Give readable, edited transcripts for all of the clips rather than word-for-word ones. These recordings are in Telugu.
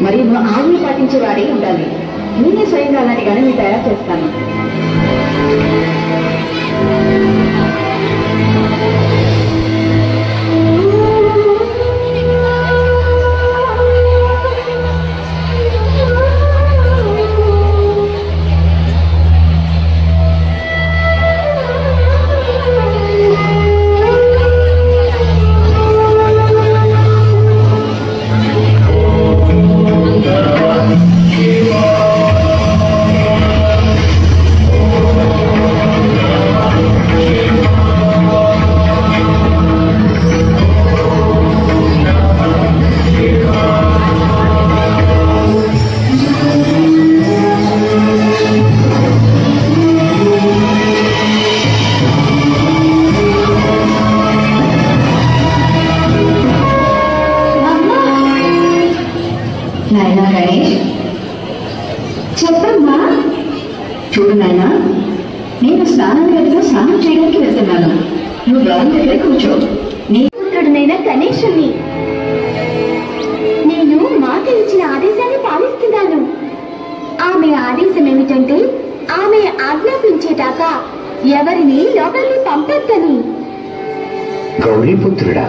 మరి ఆజ్ఞ పాటించే వాడే ఉండాలి. నేనే స్వయంగా అలాంటి గణని తయారు చేస్తాను. చెప్పమ్మా. చూడు నాయనా, నేను స్నానం గదిలో స్నానం చేయడానికి వెళ్తున్నాను. నువ్వు గాలి దగ్గర కూర్చో. నీ పుత్రుడునైనా గణేశుణ్ణి. నేను మాట ఇచ్చిన ఆదేశాన్ని పాలిస్తున్నాను. ఆమె ఆదేశం ఏమిటంటే ఆమె ఆజ్ఞాపించేదాకా ఎవరిని లోపలికి పంపొద్దని. గౌరీపుత్రుడా,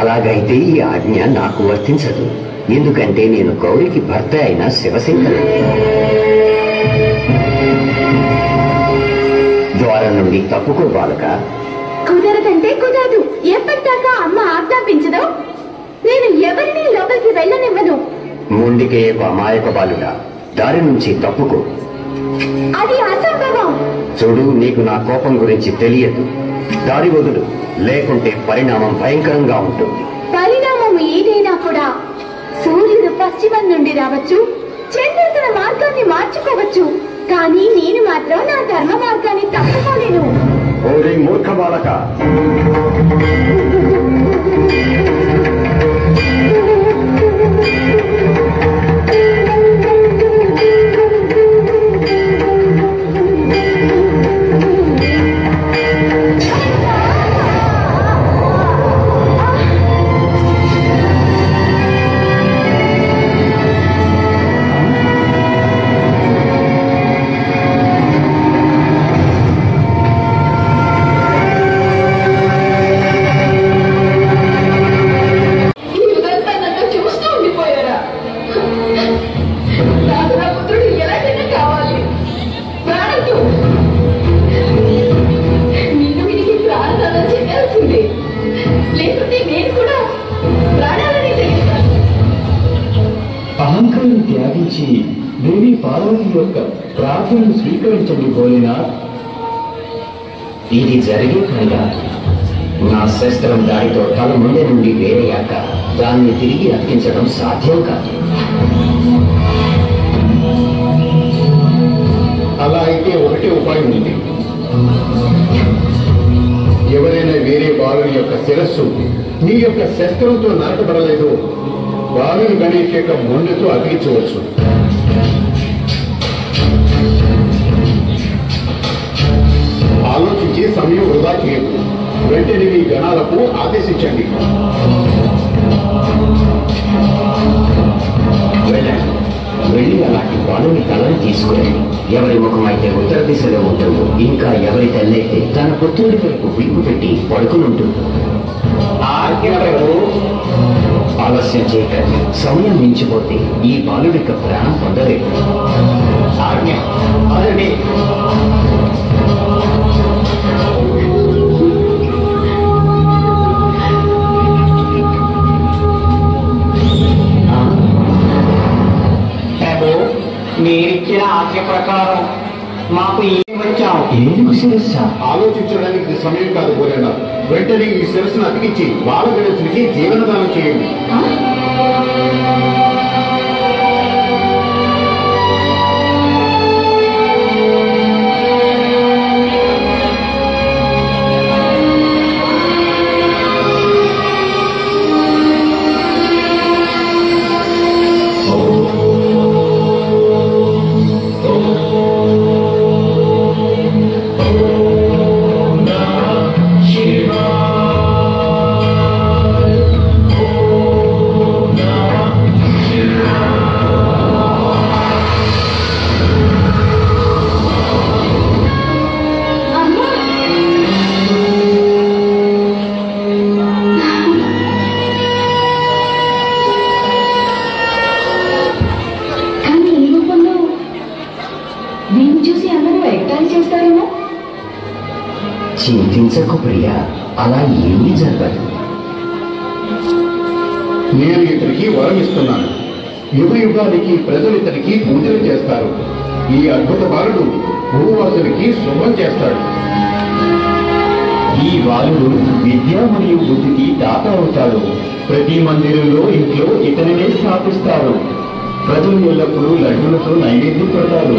అలాగైతే ఈ ఆజ్ఞ నాకు వర్తించదు. ఎందుకంటే నేను గౌరికి భర్త అయిన శివశంకరుడు. ద్వారం నుండి తప్పుకో బాలక. కుదరదంటే కుదరదు. ఎప్పటిదాకా అమ్మ ఆజ్ఞాపించదో నేను ఎవరిని లోపలికి వెళ్ళనివ్వను. ముందుకే అమాయక బాలుడా, దారి నుంచి తప్పుకో. అది అసంభవం. చూడు, నీకు నా కోపం గురించి తెలియదు. దారి వదులు, లేకుంటే పరిణామం భయంకరంగా ఉంటుంది. పరిణామం ఏదైనా కూడా సూర్యుడు పశ్చిమం నుండి రావచ్చు, చంద్రుడు తన మార్గాన్ని మార్చుకోవచ్చు. కానీ నేను మాత్రం నా ధర్మ మార్గాన్ని తప్పుకోలేను. ఓరి మూర్ఖ బాలక, అహంకారం త్యాగించి దేవి పార్వతి యొక్క ప్రార్థనను స్వీకరించండి భోలేనాథ్. ఇది జరిగే పనిగా నా శస్త్రం దాడితో తల ముందే నుండి వేరయ్యాక దాన్ని తిరిగి అతికించడం సాధ్యం కాదు. అలా అయితే ఒకటే ఉపాయం ఉంది. ఎవరైనా వేరే బాలుని యొక్క శిరస్సు నీ యొక్క శస్త్రంతో నరకబడలేదు, బాలుని గణేష్ యొక్క మొండెతో అతికించవచ్చు. ఆలోచించి సమయం వృధా చేయదు. వెంటనే మీ గణాలకు ఆదేశించండి. వెళ్ళి అలాంటి బాలుని తలని తీసుకురండి. ఎవరి ముఖం అయితే ఉత్తర దిశలో ఉంటుందో, ఇంకా ఎవరి తల్లైతే తన పుత్రుడి వైపు వీపు పెట్టి పడుకునుంటుందో. ఆలస్యం చేయకండి. సమయం మించిపోతే ఈ బాలుడికి ప్రాణం పొందలేదు. ఆజ్ఞ అదే. మీరిచ్చిన ఆజ్ఞ ప్రకారం మాకు ఏమి వచ్చాం? ఏనుగు శిరస్స. ఆలోచించడానికి సమయం కాదు పోలేనా. వెంటనే ఈ శిరస్సును అతికించి బాలగణేశునికి జీవనదానం చేయండి. చింతించకు ప్రియా, అలా ఏమీ జరగదు. నేను ఇతనికి వరం ఇస్తున్నాను. యుగ యుగానికి ప్రజలు ఇతనికి పూజలు చేస్తారు. ఈ అద్భుత బాలుడు భూవాసులకి శుభం చేస్తాడు. ఈ బాలుడు విద్య మరియు బుద్ధికి దాత అవుతాడు. ప్రతి మందిరంలో ఇంట్లో ఇతనినే స్థాపిస్తారు. ప్రజలు ఎల్లప్పుడూ లడ్డులతో నైవేద్యం పెడతారు.